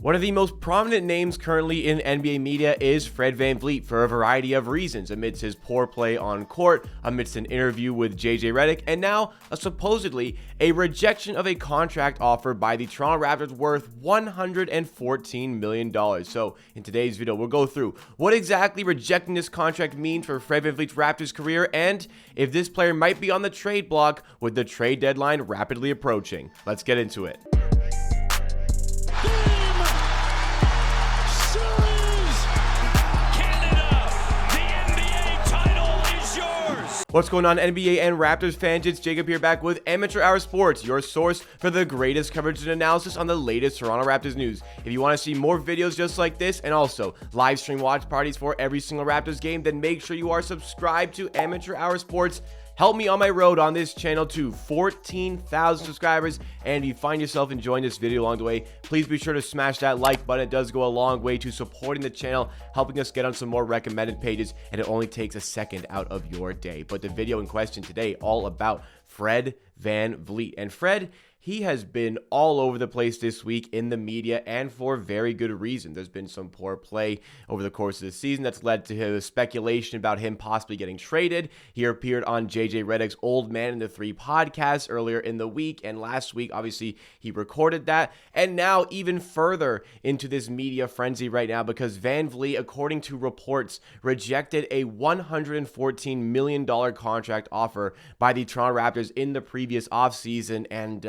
One of the most prominent names currently in NBA media is Fred VanVleet for a variety of reasons, amidst his poor play on court, amidst an interview with Reddick, and now supposedly a rejection of a contract offer by the Toronto Raptors worth $114 million. So in today's video, we'll go through what exactly rejecting this contract means for Fred VanVleet's Raptors career, and if this player might be on the trade block with the trade deadline rapidly approaching. Let's get into it. What's going on, NBA and Raptors fans? It's Jacob here, back with Amateur Hour Sports, your source for the greatest coverage and analysis on the latest Toronto Raptors news. If you want to see more videos just like this, and also live stream watch parties for every single Raptors game, then make sure you are subscribed to Amateur Hour Sports. Help me on my road on this channel to 14,000 subscribers, and if you find yourself enjoying this video along the way, please be sure to smash that like button. It does go a long way to supporting the channel, helping us get on some more recommended pages, and it only takes a second out of your day. But the video in question today, all about Fred VanVleet. And Fred, he has been all over the place this week in the media, and for very good reason. There's been some poor play over the course of the season that's led to speculation about him possibly getting traded. He appeared on Reddick's Old Man in the Three podcast earlier in the week, and last week, obviously, he recorded that. And now even further into this media frenzy right now, because VanVleet, according to reports, rejected a $114 million contract offer by the Toronto Raptors in the previous offseason, and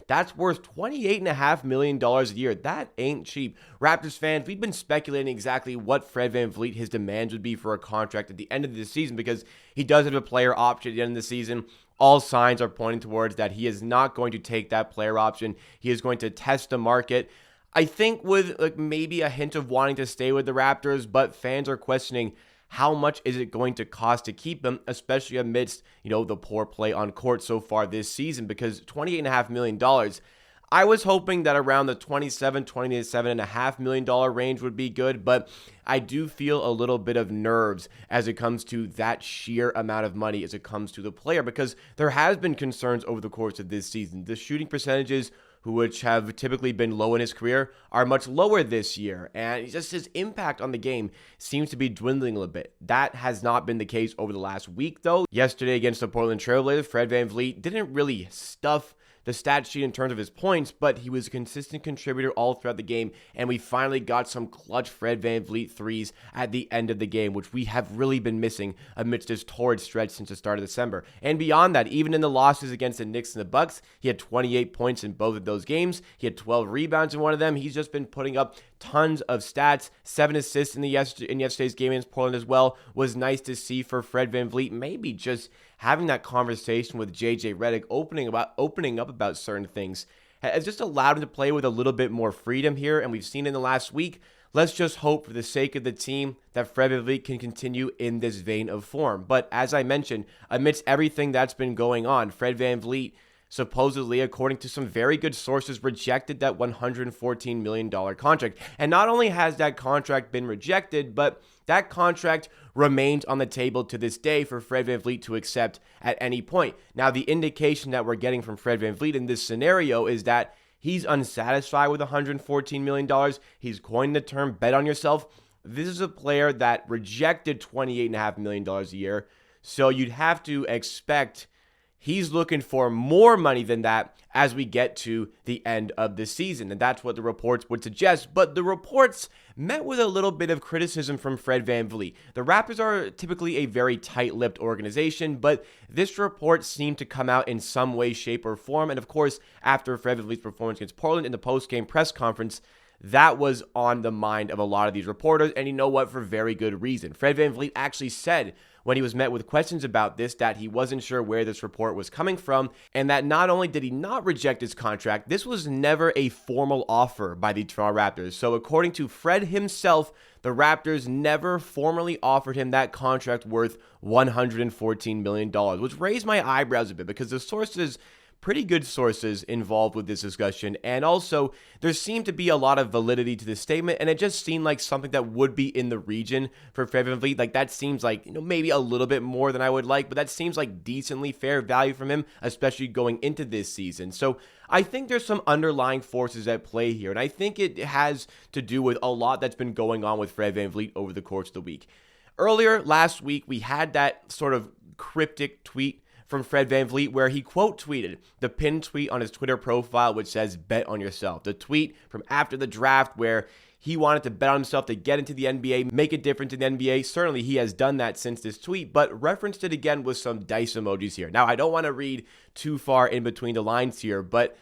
that's worth $28.5 million a year. That ain't cheap. Raptors fans, we've been speculating exactly what Fred VanVleet, his demands would be for a contract at the end of the season, because he does have a player option at the end of the season. All signs are pointing towards that he is not going to take that player option. He is going to test the market, I think, with maybe a hint of wanting to stay with the Raptors, but fans are questioning how much is it going to cost to keep him, especially amidst, the poor play on court so far this season, because $28.5 million, I was hoping that around the $27.5 million range would be good, but I do feel a little bit of nerves as it comes to that sheer amount of money as it comes to the player, because there has been concerns over the course of this season. The shooting percentages, which have typically been low in his career, are much lower this year, and just his impact on the game seems to be dwindling a little bit. That has not been the case over the last week, though. Yesterday against the Portland Trail Blazers, Fred VanVleet didn't really stuff the stat sheet in terms of his points, but he was a consistent contributor all throughout the game, and we finally got some clutch Fred VanVleet threes at the end of the game, which we have really been missing amidst this torrid stretch since the start of December. And beyond that, even in the losses against the Knicks and the Bucks, he had 28 points in both of those games. He had 12 rebounds in one of them. He's just been putting up tons of stats. 7 assists in yesterday's game against Portland as well was nice to see for Fred VanVleet. Maybe just having that conversation with Reddick, opening up about certain things, has just allowed him to play with a little bit more freedom here, and we've seen in the last week. Let's just hope, for the sake of the team, that Fred VanVleet can continue in this vein of form. But as I mentioned, amidst everything that's been going on, Fred VanVleet supposedly, according to some very good sources, rejected that $114 million contract. And not only has that contract been rejected, but that contract remains on the table to this day for Fred VanVleet to accept at any point. Now, the indication that we're getting from Fred VanVleet in this scenario is that he's unsatisfied with $114 million. He's coined the term bet on yourself. This is a player that rejected $28.5 million a year, so you'd have to expect he's looking for more money than that as we get to the end of the season, and that's what the reports would suggest. But the reports met with a little bit of criticism from Fred VanVleet. The Raptors are typically a very tight-lipped organization, but this report seemed to come out in some way, shape, or form. And of course, after Fred VanVleet's performance against Portland in the post-game press conference, that was on the mind of a lot of these reporters, and you know what, for very good reason. Fred VanVleet actually said, when he was met with questions about this, that he wasn't sure where this report was coming from, and that not only did he not reject his contract, this was never a formal offer by the Toronto Raptors. So according to Fred himself, the Raptors never formally offered him that contract worth $114 million, which raised my eyebrows a bit, because the sources pretty good sources involved with this discussion, and also there seemed to be a lot of validity to this statement, and it just seemed like something that would be in the region for Fred VanVleet. Like, that seems like, maybe a little bit more than I would like, but that seems like decently fair value from him, especially going into this season. So I think there's some underlying forces at play here, and I think it has to do with a lot that's been going on with Fred VanVleet over the course of the week. Earlier last week, we had that sort of cryptic tweet from Fred VanVleet where he quote tweeted the pinned tweet on his Twitter profile, which says bet on yourself. The tweet from after the draft where he wanted to bet on himself to get into the NBA, make a difference in the NBA. Certainly he has done that since this tweet, but referenced it again with some dice emojis here. Now, I don't want to read too far in between the lines here, but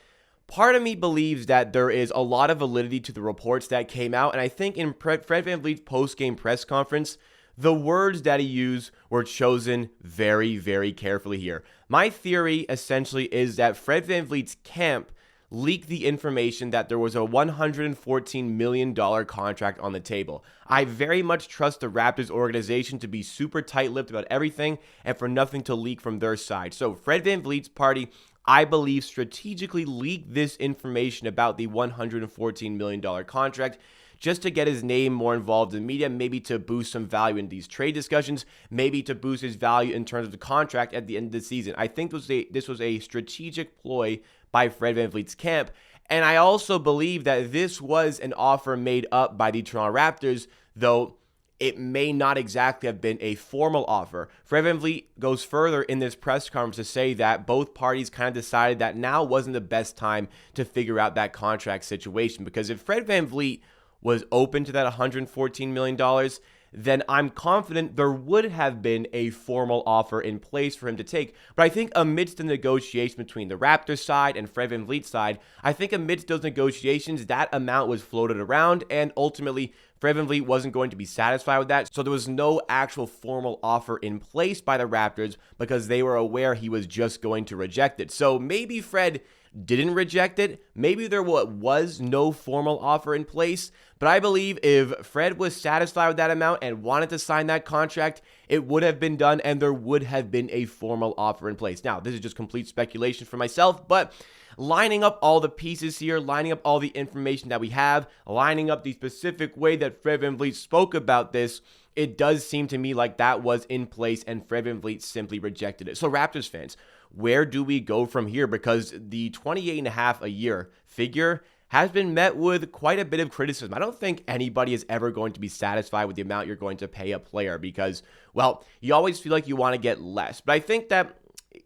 part of me believes that there is a lot of validity to the reports that came out, and I think in Fred VanVleet's post-game press conference, the words that he used were chosen very, very carefully here. My theory essentially is that Fred VanVleet's camp leaked the information that there was a $114 million contract on the table. I very much trust the Raptors organization to be super tight-lipped about everything and for nothing to leak from their side. So Fred VanVleet's party, I believe, strategically leaked this information about the $114 million contract just to get his name more involved in the media, maybe to boost some value in these trade discussions, maybe to boost his value in terms of the contract at the end of the season. I think this was a strategic ploy by Fred VanVleet's camp, and I also believe that this was an offer made up by the Toronto Raptors, though it may not exactly have been a formal offer. Fred VanVleet goes further in this press conference to say that both parties kind of decided that now wasn't the best time to figure out that contract situation, because if Fred VanVleet was open to that $114 million, then I'm confident there would have been a formal offer in place for him to take. But I think amidst the negotiation between the Raptors side and Fred VanVleet's side, I think amidst those negotiations, that amount was floated around, and ultimately Fred VanVleet wasn't going to be satisfied with that. So there was no actual formal offer in place by the Raptors because they were aware he was just going to reject it. So maybe Fred didn't reject it. Maybe there was no formal offer in place, but I believe if Fred was satisfied with that amount and wanted to sign that contract, it would have been done and there would have been a formal offer in place. Now, this is just complete speculation for myself, but lining up all the pieces here, lining up all the information that we have, lining up the specific way that Fred VanVleet spoke about this, it does seem to me like that was in place and Fred VanVleet simply rejected it. So Raptors fans, where do we go from here? Because the 28.5 a year figure has been met with quite a bit of criticism. I don't think anybody is ever going to be satisfied with the amount you're going to pay a player because, well, you always feel like you want to get less. But I think that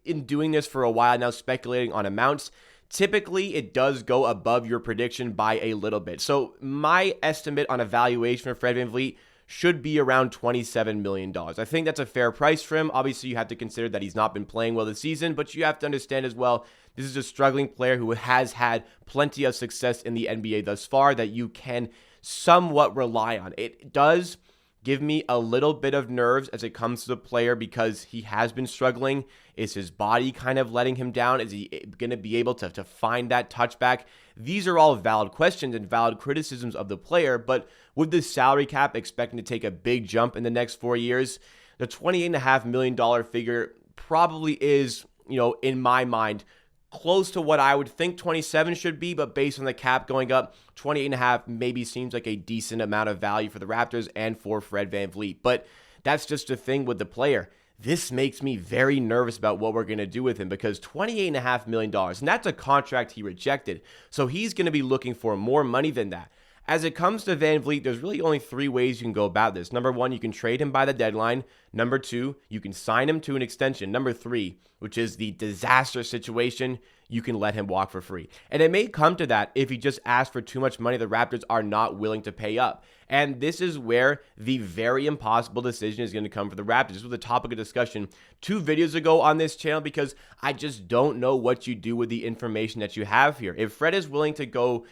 in doing this for a while now, speculating on amounts, typically it does go above your prediction by a little bit. So my estimate on a valuation for Fred VanVleet should be around $27 million. I think that's a fair price for him. Obviously, you have to consider that he's not been playing well this season, but you have to understand as well, this is a struggling player who has had plenty of success in the NBA thus far that you can somewhat rely on. It does give me a little bit of nerves as it comes to the player because he has been struggling. Is his body kind of letting him down? Is he going to be able to find that touchback? These are all valid questions and valid criticisms of the player, but with the salary cap expecting to take a big jump in the next 4 years, the $28.5 million figure probably is, in my mind, close to what I would think 27 should be, but based on the cap going up, 28.5 maybe seems like a decent amount of value for the Raptors and for Fred VanVleet. But that's just the thing with the player. This makes me very nervous about what we're going to do with him because $28.5 million, and that's a contract he rejected. So he's going to be looking for more money than that. As it comes to VanVleet, there's really only three ways you can go about this. Number one, you can trade him by the deadline. Number two, you can sign him to an extension. Number three, which is the disaster situation, you can let him walk for free. And it may come to that if he just asks for too much money the Raptors are not willing to pay up. And this is where the very impossible decision is going to come for the Raptors. This was a topic of discussion 2 videos ago on this channel because I just don't know what you do with the information that you have here. If Fred is willing to go,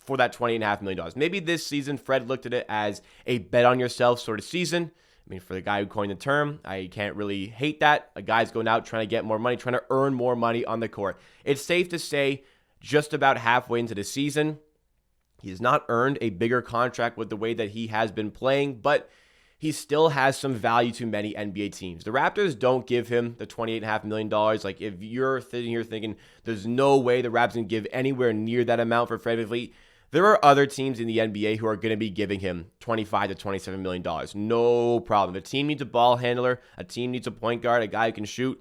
for that $28.5 million. Maybe this season, Fred looked at it as a bet on yourself sort of season. I mean, for the guy who coined the term, I can't really hate that. A guy's going out trying to get more money, trying to earn more money on the court. It's safe to say just about halfway into the season, he has not earned a bigger contract with the way that he has been playing, but he still has some value to many NBA teams. The Raptors don't give him the $28.5 million. Like, if you're sitting here thinking there's no way the Raptors can give anywhere near that amount for Fred VanVleet, there are other teams in the NBA who are going to be giving him $25 to $27 million. No problem. If a team needs a ball handler, a team needs a point guard, a guy who can shoot,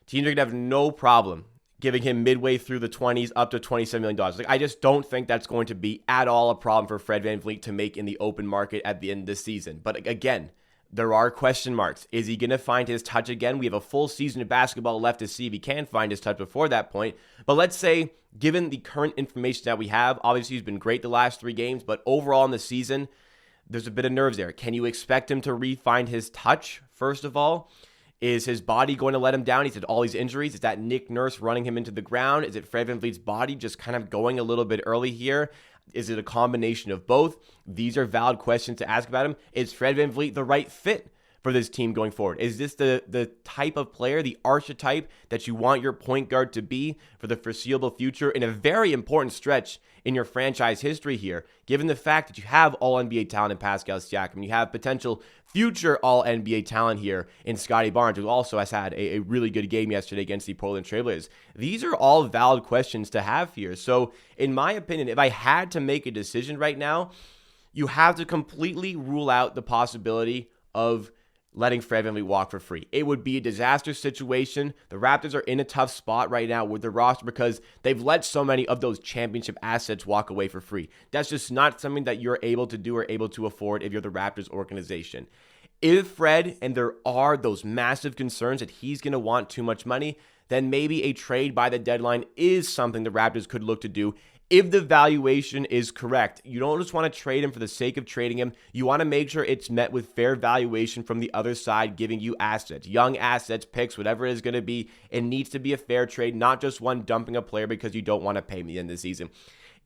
teams are going to have no problem giving him midway through the 20s up to $27 million. Like, I just don't think that's going to be at all a problem for Fred VanVleet to make in the open market at the end of this season. But again, there are question marks. Is he going to find his touch again? We have a full season of basketball left to see if he can find his touch before that point. But let's say, given the current information that we have, obviously he's been great the last 3 games, but overall in the season, there's a bit of nerves there. Can you expect him to re-find his touch, first of all? Is his body going to let him down? He's had all these injuries. Is that Nick Nurse running him into the ground? Is it Fred VanVleet's body just kind of going a little bit early here? Is it a combination of both? These are valid questions to ask about him. Is Fred VanVleet the right fit for this team going forward? Is this the type of player, the archetype that you want your point guard to be for the foreseeable future in a very important stretch in your franchise history here, given the fact that you have all-NBA talent in Pascal Siakam, you have potential future all-NBA talent here in Scottie Barnes, who also has had a really good game yesterday against the Portland Trailblazers. These are all valid questions to have here. So, in my opinion, if I had to make a decision right now, you have to completely rule out the possibility of letting Fred VanVleet walk for free. It would be a disaster situation. The Raptors are in a tough spot right now with their roster because they've let so many of those championship assets walk away for free. That's just not something that you're able to do or able to afford if you're the Raptors organization. If Fred, and there are those massive concerns that he's going to want too much money, then maybe a trade by the deadline is something the Raptors could look to do if the valuation is correct. You don't just want to trade him for the sake of trading him. You want to make sure it's met with fair valuation from the other side, giving you assets, young assets, picks, whatever it is going to be. It needs to be a fair trade, not just one dumping a player because you don't want to pay me in the season.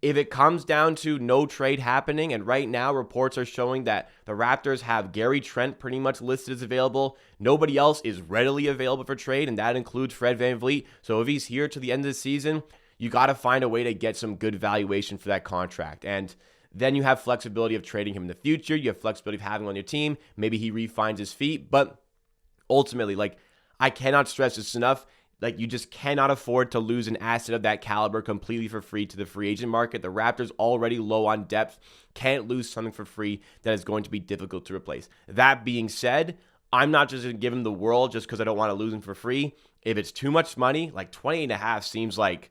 If it comes down to no trade happening, and right now reports are showing that the Raptors have Gary Trent pretty much listed as available, nobody else is readily available for trade, and that includes Fred VanVleet. So if he's here to the end of the season, you got to find a way to get some good valuation for that contract. And then you have flexibility of trading him in the future. You have flexibility of having him on your team. Maybe he refines his feet. But ultimately, I cannot stress this enough. You just cannot afford to lose an asset of that caliber completely for free to the free agent market. The Raptors already low on depth. Can't lose something for free that is going to be difficult to replace. That being said, I'm not just going to give him the world just because I don't want to lose him for free. If it's too much money, 28.5 seems like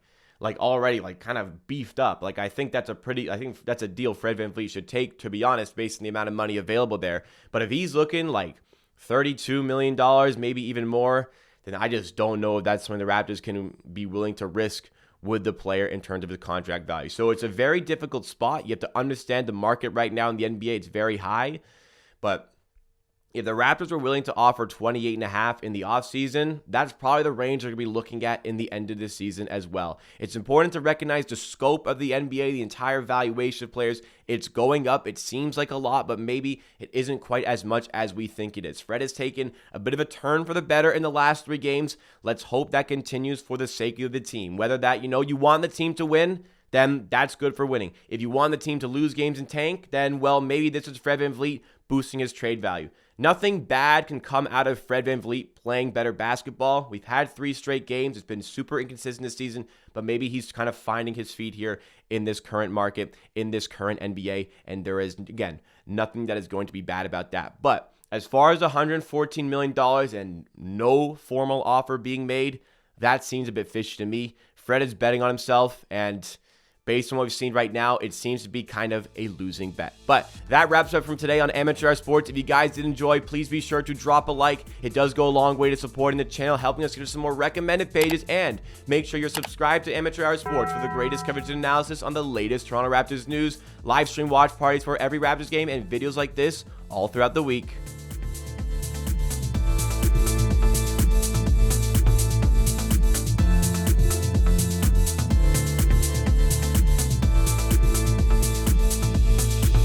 already kind of beefed up. I think that's a deal Fred VanVleet should take, to be honest, based on the amount of money available there. But if he's looking $32 million, maybe even more, then I just don't know if that's something the Raptors can be willing to risk with the player in terms of the contract value. So it's a very difficult spot. You have to understand the market right now in the NBA. It's very high, but if the Raptors were willing to offer 28.5 in the offseason, that's probably the range they're going to be looking at in the end of the season as well. It's important to recognize the scope of the NBA, the entire valuation of players. It's going up. It seems like a lot, but maybe it isn't quite as much as we think it is. Fred has taken a bit of a turn for the better in the last 3 games. Let's hope that continues for the sake of the team. Whether that, you want the team to win, then that's good for winning. If you want the team to lose games and tank, then, well, maybe this is Fred VanVleet boosting his trade value. Nothing bad can come out of Fred VanVleet playing better basketball. We've had 3 straight games. It's been super inconsistent this season, but maybe he's kind of finding his feet here in this current market, in this current NBA, and there is, again, nothing that is going to be bad about that. But as far as $114 million and no formal offer being made, that seems a bit fishy to me. Fred is betting on himself, and based on what we've seen right now, it seems to be kind of a losing bet. But that wraps up from today on Amateur Hour Sports. If you guys did enjoy, please be sure to drop a like. It does go a long way to supporting the channel, helping us get some more recommended pages, and make sure you're subscribed to Amateur Hour Sports for the greatest coverage and analysis on the latest Toronto Raptors news, live stream watch parties for every Raptors game, and videos like this all throughout the week.